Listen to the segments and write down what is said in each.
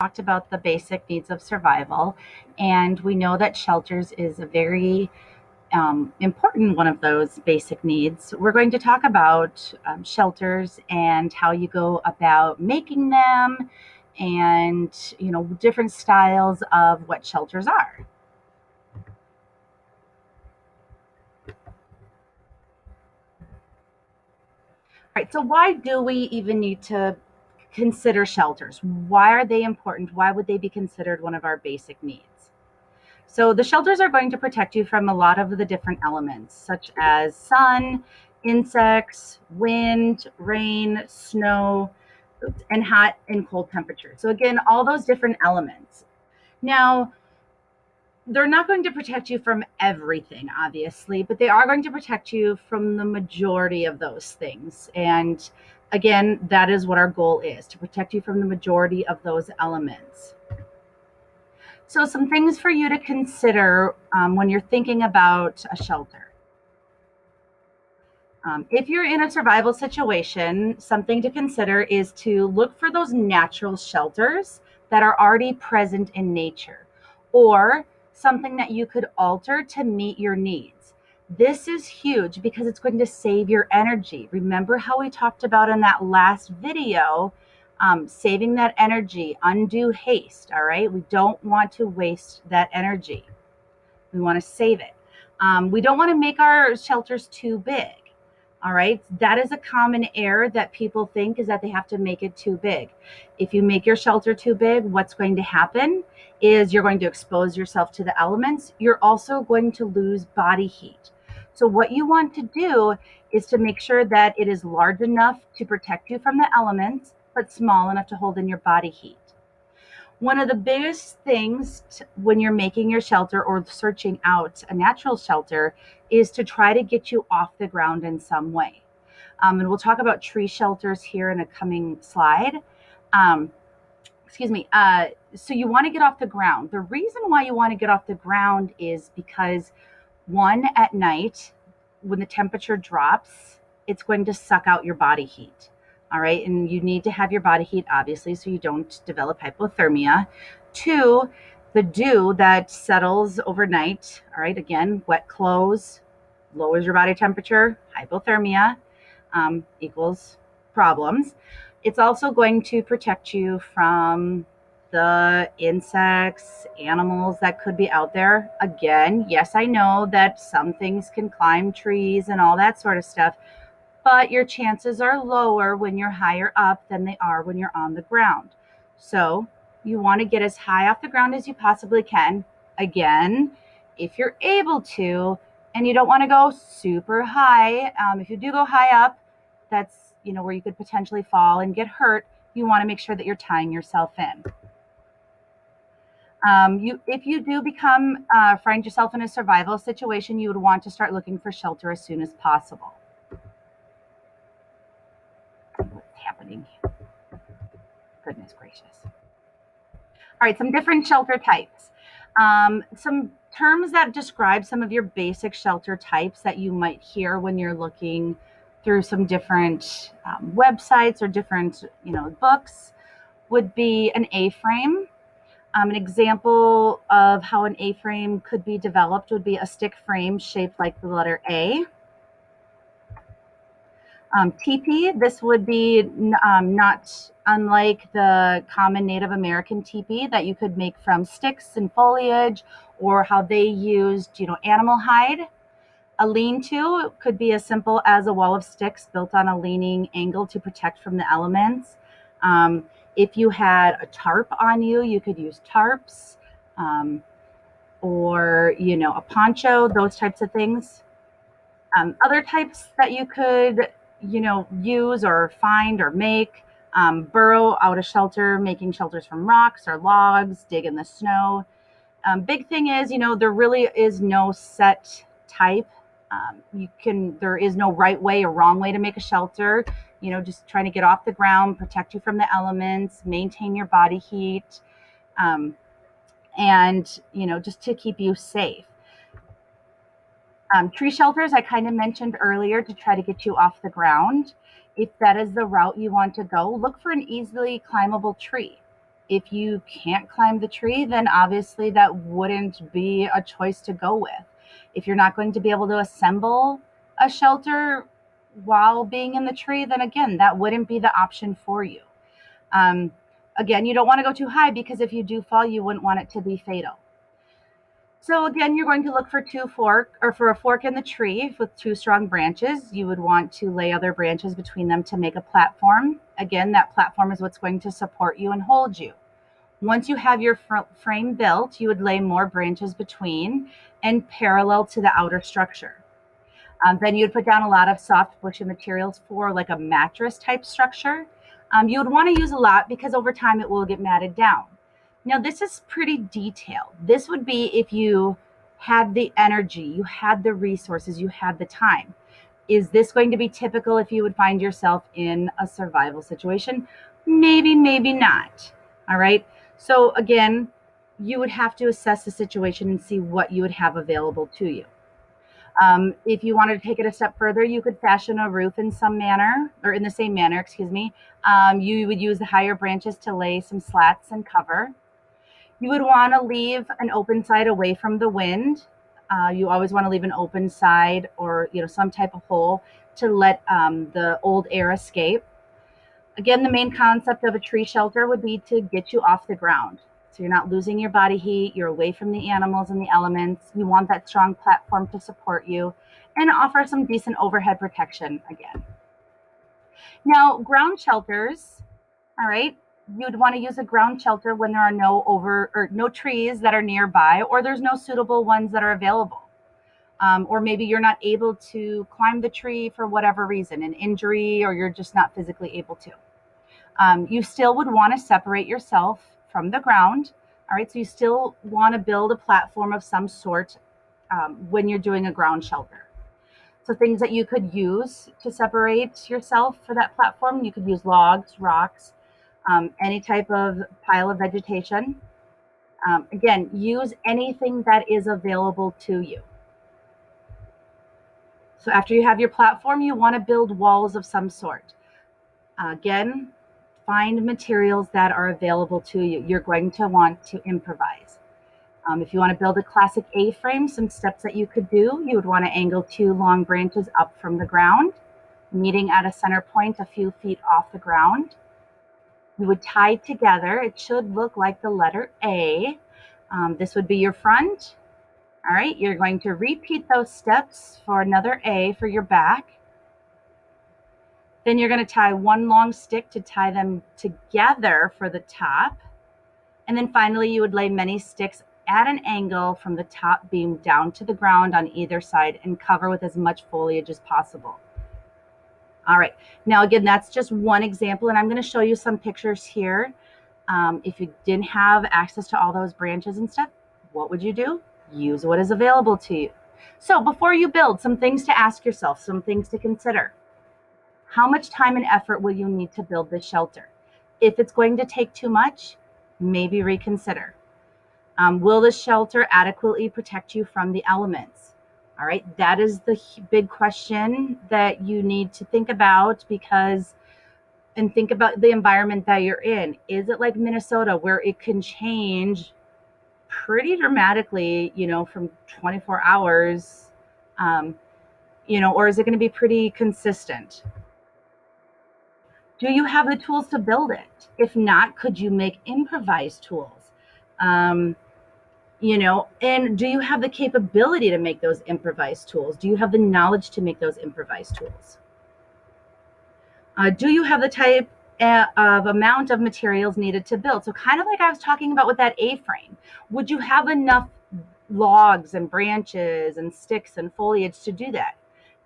talked about the basic needs of survival, and we know that shelters is a very important one of those basic needs. We're going to talk about shelters and how you go about making them, and different styles of what shelters are. All right, so why do we even need to consider shelters? Why are they important? Why would they be considered one of our basic needs? So the shelters are going to protect you from a lot of the different elements, such as sun, insects, wind, rain, snow, and hot and cold temperatures. So again, all those different elements. Now, they're not going to protect you from everything, obviously, but they are going to protect you from the majority of those things. And again, that is what our goal is, to protect you from the majority of those elements. So, some things for you to consider when you're thinking about a shelter. If you're in a survival situation, something to consider is to look for those natural shelters that are already present in nature, or something that you could alter to meet your needs. This is huge because it's going to save your energy. Remember how we talked about in that last video, saving that energy, undue haste, all right? We don't want to waste that energy. We want to save it. We don't want to make our shelters too big. All right. That is a common error that people think, is that they have to make it too big. If you make your shelter too big, what's going to happen is you're going to expose yourself to the elements. You're also going to lose body heat. So, what you want to do is to make sure that it is large enough to protect you from the elements, but small enough to hold in your body heat. One of the biggest things when you're making your shelter or searching out a natural shelter is to try to get you off the ground in some way. And we'll talk about tree shelters here in a coming slide. Um, excuse me. So you want to get off the ground. The reason why you want to get off the ground is because, one, at night, when the temperature drops, it's going to suck out your body heat. All right. And you need to have your body heat, obviously, so you don't develop hypothermia. Two, the dew that settles overnight. All right. Again, wet clothes lowers your body temperature. Hypothermia equals problems. It's also going to protect you from the insects, animals that could be out there. Again, yes, I know that some things can climb trees and all that sort of stuff, but your chances are lower when you're higher up than they are when you're on the ground. So you want to get as high off the ground as you possibly can. Again, if you're able to, and you don't want to go super high. If you do go high up, that's where you could potentially fall and get hurt. You want to make sure that you're tying yourself in. If you do find yourself in a survival situation, you would want to start looking for shelter as soon as possible. What's happening? Goodness gracious. All right, some different shelter types. Some terms that describe some of your basic shelter types that you might hear when you're looking through some different websites or different books would be an A-frame. An example of how an A-frame could be developed would be a stick frame shaped like the letter A. Teepee, this would be not unlike the common Native American teepee that you could make from sticks and foliage, or how they used, animal hide. A lean-to could be as simple as a wall of sticks built on a leaning angle to protect from the elements. If you had a tarp on you, you could use tarps, or a poncho, those types of things. Other types that you could, use or find or make, burrow out a shelter, making shelters from rocks or logs, dig in the snow. Big thing is, there really is no set type. There is no right way or wrong way to make a shelter. Just trying to get off the ground, protect you from the elements, maintain your body heat, and just to keep you safe. Tree shelters, I kind of mentioned earlier, to try to get you off the ground. If that is the route you want to go, look for an easily climbable tree. If you can't climb the tree, then obviously that wouldn't be a choice to go with. If you're not going to be able to assemble a shelter while being in the tree, then again, that wouldn't be the option for you. Um, Again, you don't want to go too high because if you do fall, you wouldn't want it to be fatal. So again, you're going to look for for a fork in the tree with two strong branches. You would want to lay other branches between them to make a platform. Again, that platform is what's going to support you and hold you. Once you have your frame built, you would lay more branches between and parallel to the outer structure. Then you'd put down a lot of soft bushy materials for like a mattress type structure. You would want to use a lot because over time it will get matted down. Now, this is pretty detailed. This would be if you had the energy, you had the resources, you had the time. Is this going to be typical if you would find yourself in a survival situation? Maybe, maybe not. All right. So, again, you would have to assess the situation and see what you would have available to you. If you wanted to take it a step further, you could fashion a roof in some manner, or in the same manner, excuse me. You would use the higher branches to lay some slats and cover. You would want to leave an open side away from the wind. You always want to leave an open side or some type of hole to let the old air escape. Again, the main concept of a tree shelter would be to get you off the ground. So you're not losing your body heat, you're away from the animals and the elements. You want that strong platform to support you and offer some decent overhead protection again. Now, ground shelters, all right, you'd want to use a ground shelter when there are no trees that are nearby or there's no suitable ones that are available. Or maybe you're not able to climb the tree for whatever reason, an injury, or you're just not physically able to. You still would want to separate yourself from the ground. All right, so you still want to build a platform of some sort when you're doing a ground shelter. So things that you could use to separate yourself for that platform, you could use logs, rocks, any type of pile of vegetation. Again, use anything that is available to you. So after you have your platform, you want to build walls of some sort. Again, find materials that are available to you. You're going to want to improvise. If you want to build a classic A-frame, some steps that you could do, you would want to angle two long branches up from the ground, meeting at a center point a few feet off the ground. You would tie together. It should look like the letter A. This would be your front. All right, you're going to repeat those steps for another A for your back. Then you're going to tie one long stick to tie them together for the top. And then finally, you would lay many sticks at an angle from the top beam down to the ground on either side and cover with as much foliage as possible. All right, now again, that's just one example, and I'm going to show you some pictures here. If you didn't have access to all those branches and stuff, what would you do? Use what is available to you. So before you build, some things to ask yourself, some things to consider. How much time and effort will you need to build this shelter? If it's going to take too much, maybe reconsider. Will the shelter adequately protect you from the elements? All right, that is the big question that you need to think about and think about the environment that you're in. Is it like Minnesota where it can change pretty dramatically, from 24 hours, or is it going to be pretty consistent? Do you have the tools to build it? If not, could you make improvised tools? And do you have the capability to make those improvised tools? Do you have the knowledge to make those improvised tools? Do you have the type of amount of materials needed to build? So kind of like I was talking about with that A-frame, would you have enough logs and branches and sticks and foliage to do that?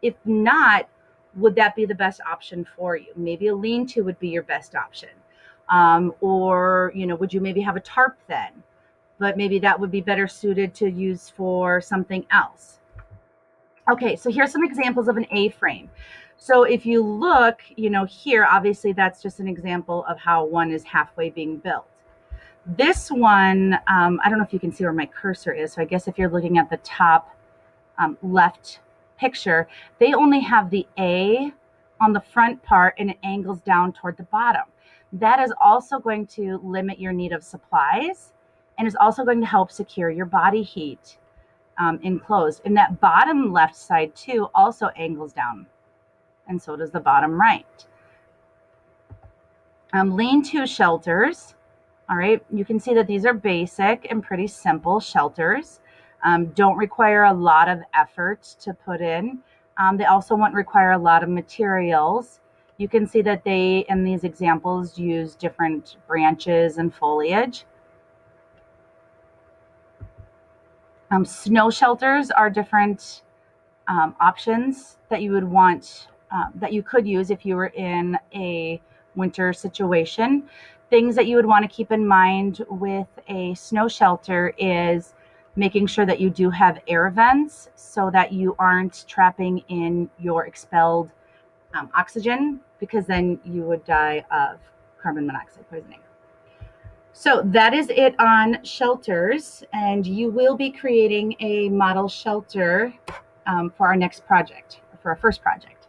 If not, would that be the best option for you? Maybe a lean-to would be your best option. Or, would you maybe have a tarp then? But maybe that would be better suited to use for something else. Okay, so here's some examples of an A-frame. So if you look, here, obviously that's just an example of how one is halfway being built. This one, I don't know if you can see where my cursor is. So I guess if you're looking at the top left picture, they only have the A on the front part and it angles down toward the bottom. that is also going to limit your need of supplies and is also going to help secure your body heat enclosed. And that bottom left side too also angles down, and so does the bottom right. Lean-to shelters. All right, you can see that these are basic and pretty simple shelters. Don't require a lot of effort to put in. They also won't require a lot of materials. You can see that they, in these examples, use different branches and foliage. Snow shelters are different options that you would want, that you could use if you were in a winter situation. Things that you would want to keep in mind with a snow shelter is making sure that you do have air vents so that you aren't trapping in your expelled oxygen, because then you would die of carbon monoxide poisoning. So that is it on shelters, and you will be creating a model shelter for our next project, for our first project.